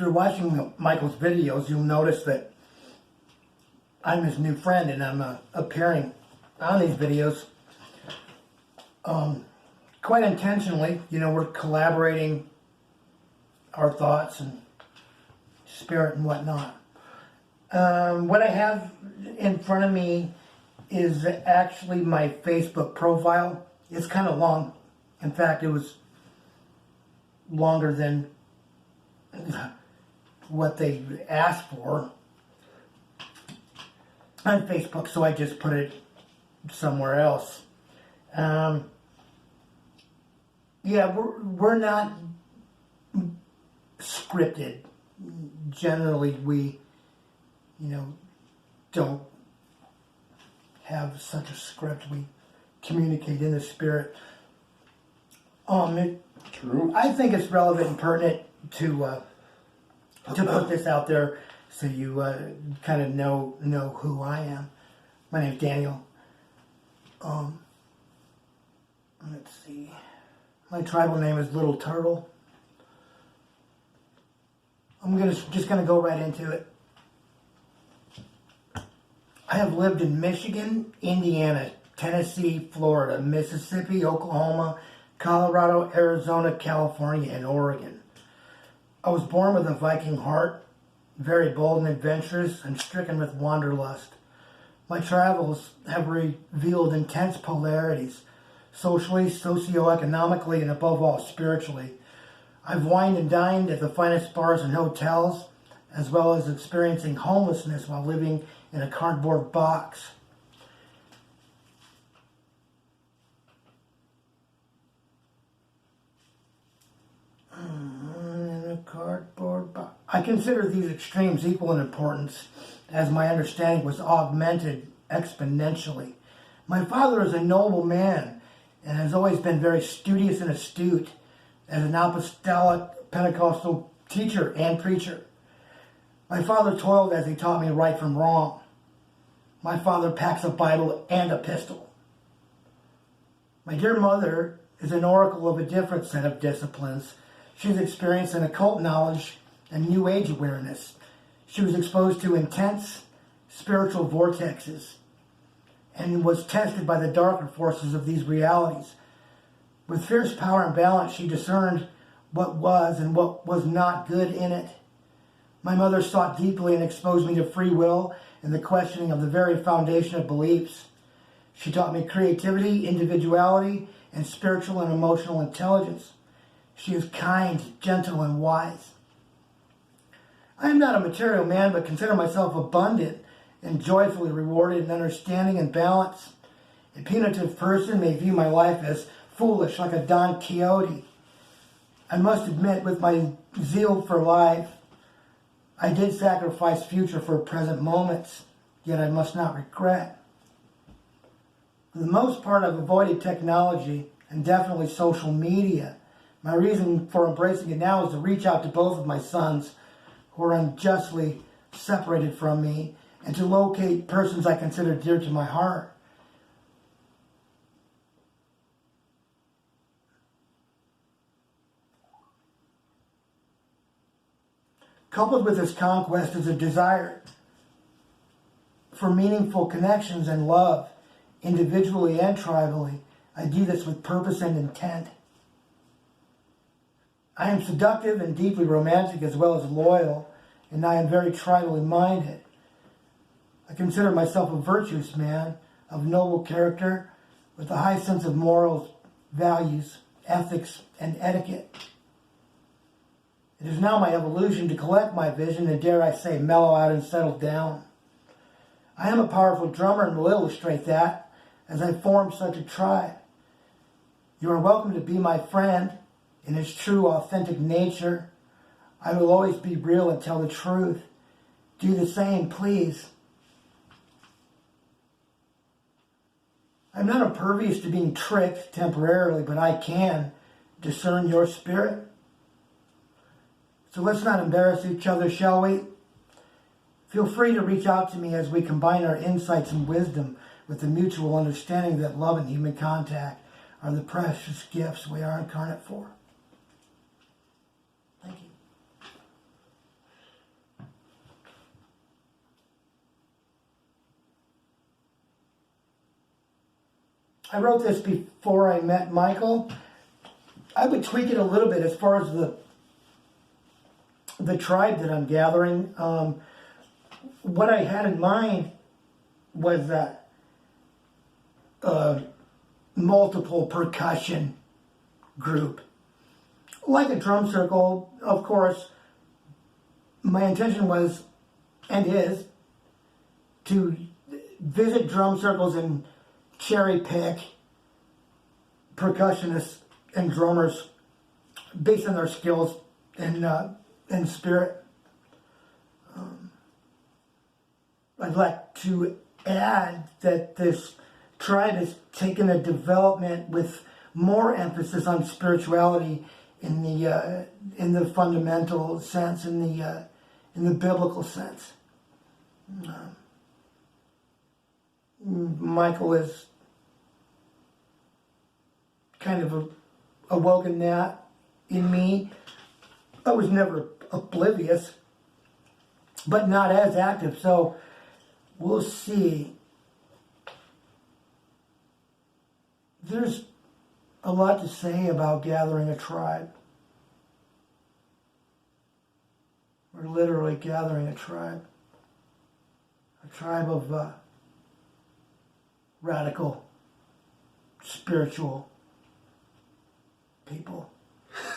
you're watching Michael's videos, you'll notice that I'm his new friend and I'm appearing on these videos quite intentionally. You know, we're collaborating our thoughts and spirit and whatnot. What I have in front of me is actually my Facebook profile. It's kind of long. In fact, it was longer than what they asked for on Facebook, so I just put it somewhere else. Yeah, we're not scripted. Generally, we, don't have such a script. We communicate in the spirit. True. I think it's relevant and pertinent to put this out there so you kind of know who I am. My name's Daniel. Let's see. My tribal name is Little Turtle. I'm just gonna go right into it. I have lived in Michigan, Indiana, Tennessee, Florida, Mississippi, Oklahoma, Colorado, Arizona, California, and Oregon. I was born with a Viking heart, very bold and adventurous, and stricken with wanderlust. My travels have revealed intense polarities, socially, socioeconomically, and above all, spiritually. I've wined and dined at the finest bars and hotels, as well as experiencing homelessness while living in a cardboard box. I consider these extremes equal in importance, as my understanding was augmented exponentially. My father is a noble man and has always been very studious and astute as an apostolic Pentecostal teacher and preacher. My father toiled as he taught me right from wrong. My father packs a Bible and a pistol. My dear mother is an oracle of a different set of disciplines. She's experienced an occult knowledge and New Age awareness. She was exposed to intense spiritual vortexes and was tested by the darker forces of these realities. With fierce power and balance, she discerned what was and what was not good in it. My mother sought deeply and exposed me to free will and the questioning of the very foundation of beliefs. She taught me creativity, individuality, and spiritual and emotional intelligence. She is kind, gentle, and wise. I am not a material man, but consider myself abundant and joyfully rewarded in understanding and balance. A punitive person may view my life as foolish, like a Don Quixote. I must admit, with my zeal for life, I did sacrifice future for present moments, yet I must not regret. For the most part, I've avoided technology and definitely social media. My reason for embracing it now is to reach out to both of my sons who are unjustly separated from me and to locate persons I consider dear to my heart. Coupled with this conquest is a desire for meaningful connections and love, individually and tribally. I do this with purpose and intent. I am seductive and deeply romantic as well as loyal, and I am very tribally minded. I consider myself a virtuous man of noble character with a high sense of morals, values, ethics, and etiquette. It is now my evolution to collect my vision and, dare I say, mellow out and settle down. I am a powerful drummer and will illustrate that as I form such a tribe. You are welcome to be my friend in its true, authentic nature. I will always be real and tell the truth. Do the same, please. I'm not impervious to being tricked temporarily, but I can discern your spirit. So let's not embarrass each other, shall we? Feel free to reach out to me as we combine our insights and wisdom with the mutual understanding that love and human contact are the precious gifts we are incarnate for. Thank you. I wrote this before I met Michael. I would tweak it a little bit as far as the tribe that I'm gathering. What I had in mind was that multiple percussion group. Like a drum circle, of course, my intention was, and is, to visit drum circles and cherry pick percussionists and drummers based on their skills and spirit. I'd like to add that this tribe has taken a development with more emphasis on spirituality in the fundamental sense, in the biblical sense. Michael is kind of awoken that in me. I was never oblivious, but not as active. So we'll see. There's a lot to say about gathering a tribe. We're literally gathering a tribe of radical, spiritual people.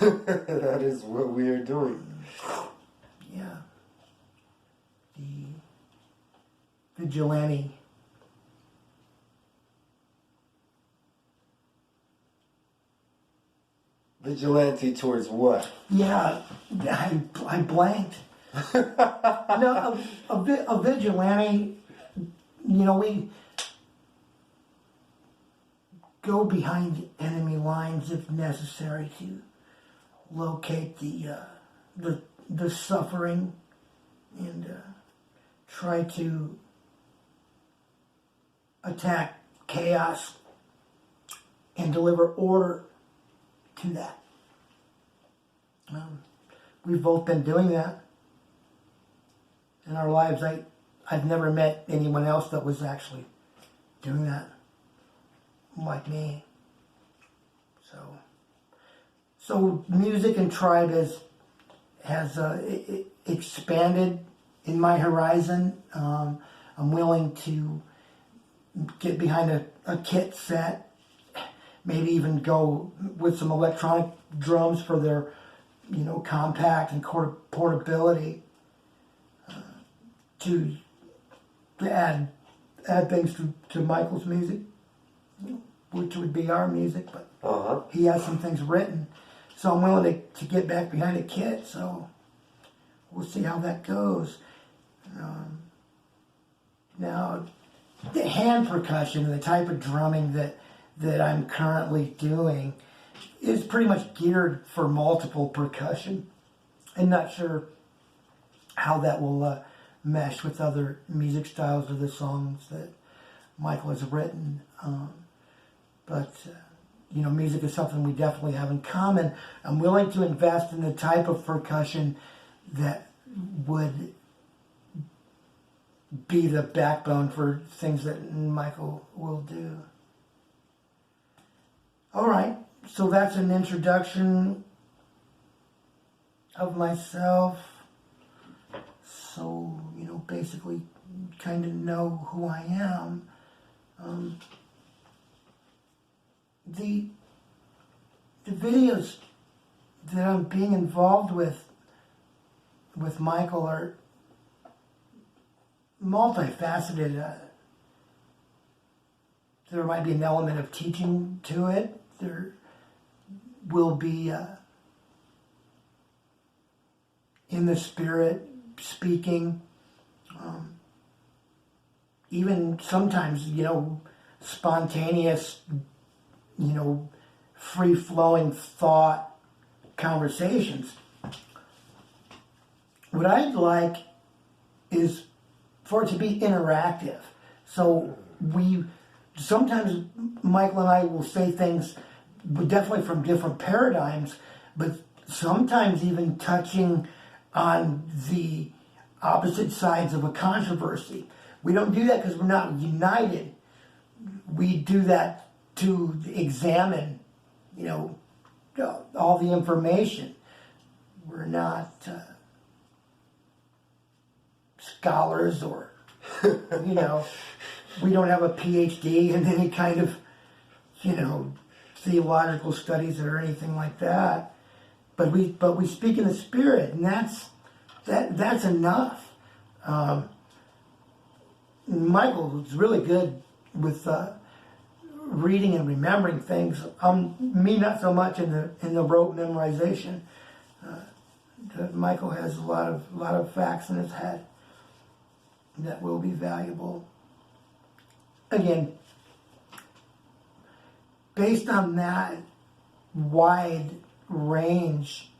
That is what we are doing. Yeah. The vigilante. Vigilante towards what? Yeah, I blanked. No, a vigilante, we go behind enemy lines if necessary to locate the suffering and try to attack chaos and deliver order to that. We've both been doing that in our lives. I've never met anyone else that was actually doing that like me. So music and tribe has expanded in my horizon. I'm willing to get behind a kit set, maybe even go with some electronic drums for their, compact and portability, to add things to Michael's music, which would be our music, but he has some things written. So I'm willing to get back behind a kit, so we'll see how that goes. Now, the hand percussion, the type of drumming that I'm currently doing, is pretty much geared for multiple percussion. I'm not sure how that will mesh with other music styles or the songs that Michael has written. But music is something we definitely have in common. I'm willing to invest in the type of percussion that would be the backbone for things that Michael will do. All right, so that's an introduction of myself. So, basically kind of know who I am. The videos that I'm being involved with Michael are multifaceted. There might be an element of teaching to it. There will be in the spirit speaking. Even sometimes, spontaneous, free-flowing thought conversations. What I'd like is for it to be interactive. So sometimes Michael and I will say things definitely from different paradigms, but sometimes even touching on the opposite sides of a controversy. We don't do that because we're not united. We do that to examine, all the information. We're not scholars or, we don't have a PhD in any kind of, theological studies or anything like that. But we speak in the Spirit, and that's enough. Michael was really good with reading and remembering things. Me, not so much in the rote memorization. Michael has a lot of facts in his head that will be valuable. Again, based on that wide range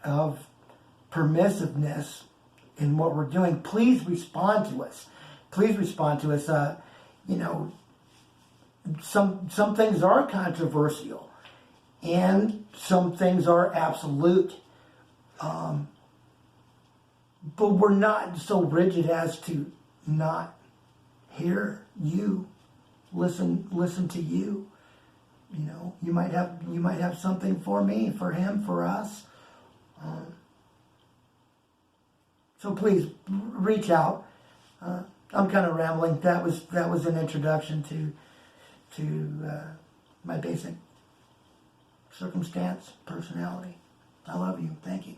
of permissiveness in what we're doing, please respond to us. Please respond to us. Some things are controversial, and some things are absolute. But we're not so rigid as to not hear you, listen to you. You might have something for me, for him, for us. So please reach out. I'm kind of rambling. That was an introduction to my basic circumstance, personality. I love you. Thank you.